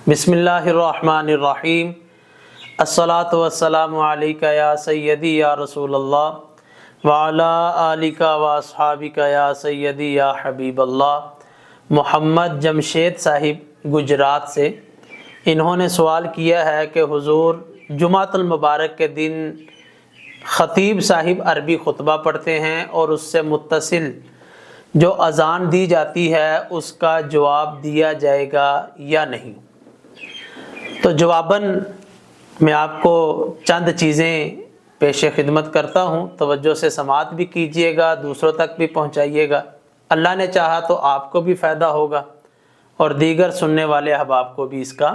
بسم اللہ الرحمن الرحیم الصلاۃ والسلام علیکہ یا سیدی یا رسول اللہ وعلی آلکہ و اصحابکہ یا سیدی یا حبیب اللہ۔ محمد جمشید صاحب گجرات سے، انہوں نے سوال کیا ہے کہ حضور جمعۃ المبارک کے دن خطیب صاحب عربی خطبہ پڑھتے ہیں اور اس سے متصل جو اذان دی جاتی ہے اس کا جواب دیا جائے گا یا نہیں؟ تو جواباً میں آپ کو چند چیزیں پیش خدمت کرتا ہوں، توجہ سے سماعت بھی کیجئے گا، دوسروں تک بھی پہنچائیے گا۔ اللہ نے چاہا تو آپ کو بھی فائدہ ہوگا اور دیگر سننے والے احباب کو بھی اس کا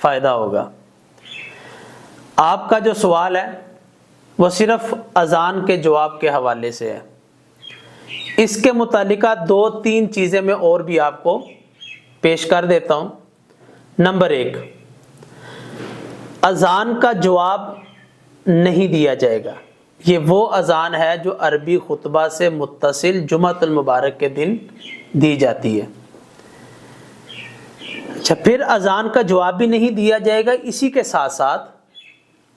فائدہ ہوگا۔ آپ کا جو سوال ہے وہ صرف اذان کے جواب کے حوالے سے ہے۔ اس کے متعلقہ دو تین چیزیں میں اور بھی آپ کو پیش کر دیتا ہوں۔ نمبر ایک، اذان کا جواب نہیں دیا جائے گا۔ یہ وہ اذان ہے جو عربی خطبہ سے متصل جمعۃ المبارک کے دن دی جاتی ہے۔ اچھا، پھر اذان کا جواب بھی نہیں دیا جائے گا، اسی کے ساتھ ساتھ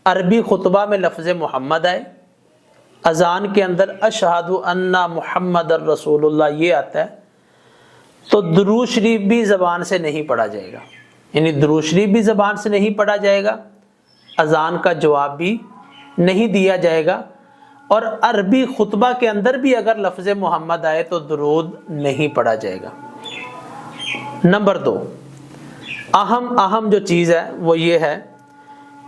عربی خطبہ میں لفظ محمد آئے، اذان کے اندر اشہد ان محمد الرسول اللہ یہ آتا ہے، تو درود شریف بھی زبان سے نہیں پڑھا جائے گا، یعنی درود شریف بھی زبان سے نہیں پڑھا جائے گا، اذان کا جواب بھی نہیں دیا جائے گا، اور عربی خطبہ کے اندر بھی اگر لفظ محمد آئے تو درود نہیں پڑھا جائے گا۔ نمبر دو، اہم جو چیز ہے وہ یہ ہے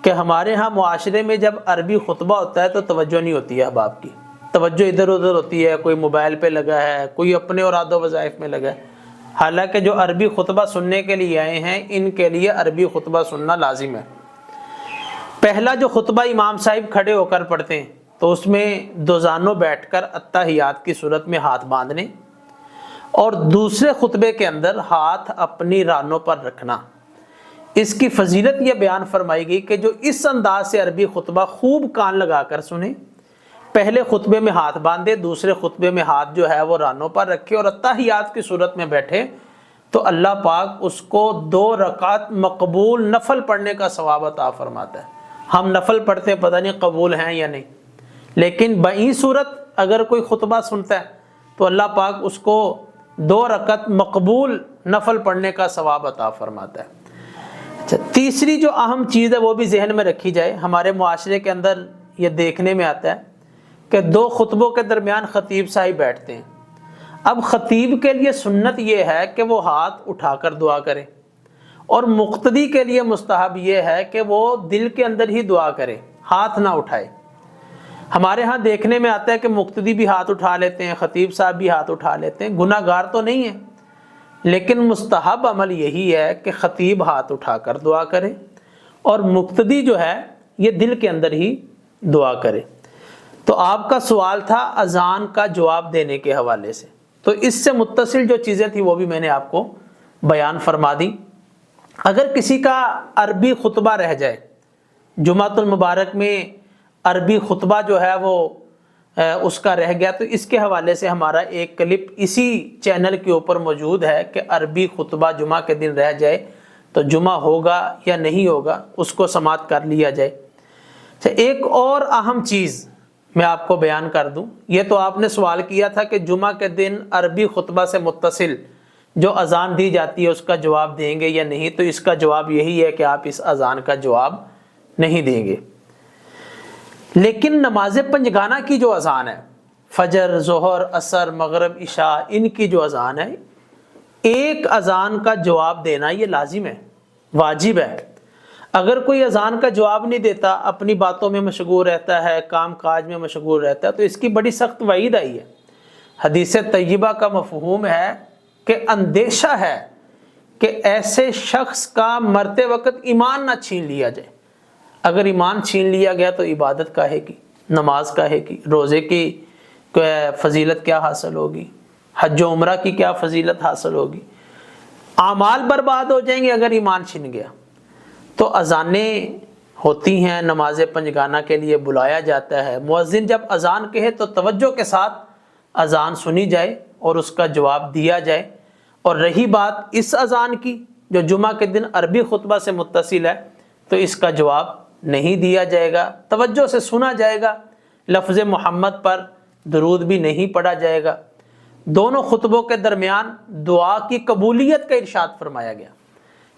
کہ ہمارے ہاں معاشرے میں جب عربی خطبہ ہوتا ہے تو توجہ نہیں ہوتی ہے احباب کی، توجہ ادھر ادھر ہوتی ہے، کوئی موبائل پہ لگا ہے، کوئی اپنے اوراد و وظائف میں لگا ہے، حالانکہ جو عربی خطبہ سننے کے لیے آئے ہیں ان کے لیے عربی خطبہ سننا لازم ہے۔ پہلا جو خطبہ امام صاحب کھڑے ہو کر پڑھتے ہیں تو اس میں دو زانوں بیٹھ کر اتحیات کی صورت میں ہاتھ باندھنے، اور دوسرے خطبے کے اندر ہاتھ اپنی رانوں پر رکھنا۔ اس کی فضیلت یہ بیان فرمائی گئی کہ جو اس انداز سے عربی خطبہ خوب کان لگا کر سنے، پہلے خطبے میں ہاتھ باندھے، دوسرے خطبے میں ہاتھ جو ہے وہ رانوں پر رکھے اور اتحیات کی صورت میں بیٹھے، تو اللہ پاک اس کو 2 رکعت مقبول نفل پڑھنے کا ثواب عطا فرماتا ہے۔ ہم نفل پڑھتے ہیں، پتہ نہیں قبول ہیں یا نہیں، لیکن بئی صورت اگر کوئی خطبہ سنتا ہے تو اللہ پاک اس کو 2 رکعت مقبول نفل پڑھنے کا ثواب عطا فرماتا ہے۔ اچھا، تیسری جو اہم چیز ہے وہ بھی ذہن میں رکھی جائے، ہمارے معاشرے کے اندر یہ دیکھنے میں آتا ہے کہ 2 خطبوں کے درمیان خطیب صاحب بیٹھتے ہیں۔ اب خطیب کے لیے سنت یہ ہے کہ وہ ہاتھ اٹھا کر دعا کرے، اور مقتدی کے لیے مستحب یہ ہے کہ وہ دل کے اندر ہی دعا کرے، ہاتھ نہ اٹھائے۔ ہمارے ہاں دیکھنے میں آتا ہے کہ مقتدی بھی ہاتھ اٹھا لیتے ہیں، خطیب صاحب بھی ہاتھ اٹھا لیتے ہیں، گناہ گار تو نہیں ہے، لیکن مستحب عمل یہی ہے کہ خطیب ہاتھ اٹھا کر دعا کرے اور مقتدی جو ہے یہ دل کے اندر ہی دعا کرے۔ تو آپ کا سوال تھا اذان کا جواب دینے کے حوالے سے، تو اس سے متصل جو چیزیں تھیں وہ بھی میں نے آپ کو بیان فرما دی۔ اگر کسی کا عربی خطبہ رہ جائے، جمعۃ المبارک میں عربی خطبہ جو ہے وہ اس کا رہ گیا، تو اس کے حوالے سے ہمارا ایک کلپ اسی چینل کے اوپر موجود ہے کہ عربی خطبہ جمعہ کے دن رہ جائے تو جمعہ ہوگا یا نہیں ہوگا، اس کو سماعت کر لیا جائے۔ اچھا، ایک اور اہم چیز میں آپ کو بیان کر دوں، یہ تو آپ نے سوال کیا تھا کہ جمعہ کے دن عربی خطبہ سے متصل جو اذان دی جاتی ہے اس کا جواب دیں گے یا نہیں، تو اس کا جواب یہی ہے کہ آپ اس اذان کا جواب نہیں دیں گے۔ لیکن نماز پنجگانہ کی جو اذان ہے، فجر، ظہر، عصر، مغرب، عشاء، ان کی جو اذان ہے، ایک اذان کا جواب دینا یہ لازم ہے، واجب ہے۔ اگر کوئی اذان کا جواب نہیں دیتا، اپنی باتوں میں مشغول رہتا ہے، کام کاج میں مشغول رہتا ہے، تو اس کی بڑی سخت وعید آئی ہے۔ حدیث طیبہ کا مفہوم ہے کہ اندیشہ ہے کہ ایسے شخص کا مرتے وقت ایمان نہ چھین لیا جائے۔ اگر ایمان چھین لیا گیا تو عبادت کاہے کی، نماز کاہے کی، روزے کی فضیلت کیا حاصل ہوگی، حج و عمرہ کی کیا فضیلت حاصل ہوگی، اعمال برباد ہو جائیں گے اگر ایمان چھن گیا۔ تو اذانیں ہوتی ہیں، نماز پنجگانہ کے لیے بلایا جاتا ہے، مؤذن جب اذان کہے تو توجہ کے ساتھ اذان سنی جائے اور اس کا جواب دیا جائے۔ اور رہی بات اس اذان کی جو جمعہ کے دن عربی خطبہ سے متصل ہے تو اس کا جواب نہیں دیا جائے گا، توجہ سے سنا جائے گا، لفظ محمد پر درود بھی نہیں پڑھا جائے گا۔ دونوں خطبوں کے درمیان دعا کی قبولیت کا ارشاد فرمایا گیا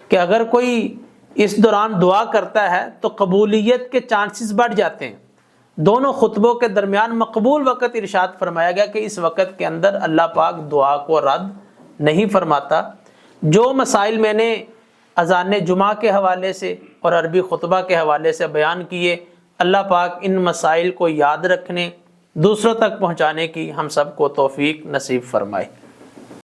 کہ اگر کوئی اس دوران دعا کرتا ہے تو قبولیت کے چانسز بڑھ جاتے ہیں۔ دونوں خطبوں کے درمیان مقبول وقت ارشاد فرمایا گیا کہ اس وقت کے اندر اللہ پاک دعا کو رد نہیں فرماتا۔ جو مسائل میں نے اذان جمعہ کے حوالے سے اور عربی خطبہ کے حوالے سے بیان کیے، اللہ پاک ان مسائل کو یاد رکھنے، دوسروں تک پہنچانے کی ہم سب کو توفیق نصیب فرمائے۔